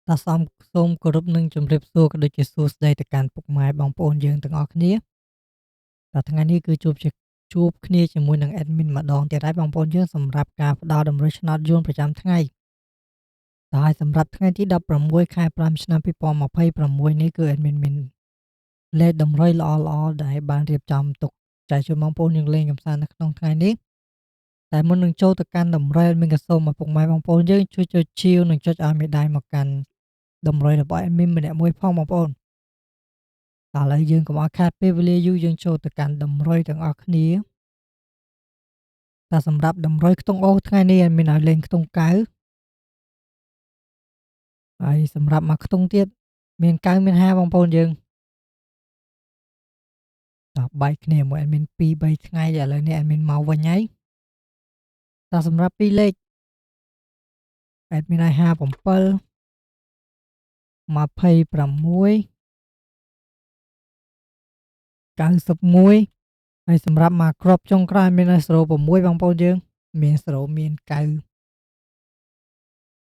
តាសំសូមគោរពនឹងជម្រាបសួរក៏ដូចជាសួស្តីទៅកាន់ពុកម៉ែបងប្អូនយើងទាំងអស់គ្នាថ្ងៃនេះគឺជួបគ្នាជាមួយនឹង Admin ម្ដងទៀតហើយបងប្អូនយើងសម្រាប់ការផ្ដល់តម្រុយឆ្នោតយួនប្រចាំថ្ងៃហើយសម្រាប់ថ្ងៃទី16ខែ5ឆ្នាំ2026នេះគឺ Admin មានលេខតម្រុយល្អៗដែលបានរៀបចំទុកចែកជូនបងប្អូនយើងលេងកម្សាន្តនៅក្នុងថ្ងៃនេះតែមុននឹងចូលទៅកាន់តម្រុយ Admin ក៏សូមឲ្យពុកម៉ែបងប្អូនយើងជួយចុចជាវនិងចុចឲ្យមេដៃមកកាន់តម្រុយរបស់ Admin ម្នាក់មួយផងបងប្អូនឥឡូវយើងកុំឲ្យខាតពេលវេលាយូរយើងចូលទៅកាន់តម្រុយទាំងអស់គ្នាតែសម្រាប់តម្រុយខ្ទង់អូសថ្ងៃនេះ Admin ឲ្យលេងខ្ទង់កៅហើយសម្រាប់មកខ្ទង់ទៀតមានកៅមាន5បងប្អូនយើងតោះបែកគ្នាមួយ Admin 2-3ថ្ងៃឥឡូវនេះ Admin មកវិញហើយតែសម្រាប់2លេខ Admin ឲ្យ57 26 91ហើយសម្រាប់មកគ្រាប់ចុងក្រោយមានឲ្យ06បងប្អូនយើងមាន0មានកៅ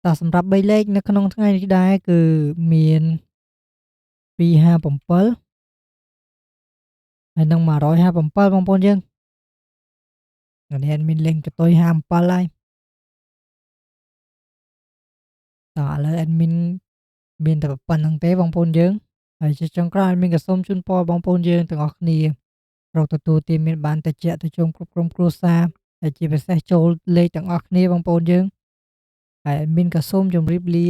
តែសម្រាប់3លេខនៅក្នុងថ្ងៃនេះដែរគឺមាន257ហើយនឹង157បងប្អូនយើងនេះមានលេងកតុយ57ហើយតោះឥឡូវ Admin មានតែប៉ុណ្្នឹងទេបងប្អូនយើងហើយជាចុងក្រោយ Admin ក៏សូមជូនពរបងប្អូនយើងទាំងអស់គ្នារកទទួលទានមានបានតិចទៅជុំគ្រប់ក្រុមគ្រួសារហើយជាពិសេសចូលលេខទាំងអស់គ្នាបងប្អូនយើងហើយ Admin ក៏សូមជម្រាបលា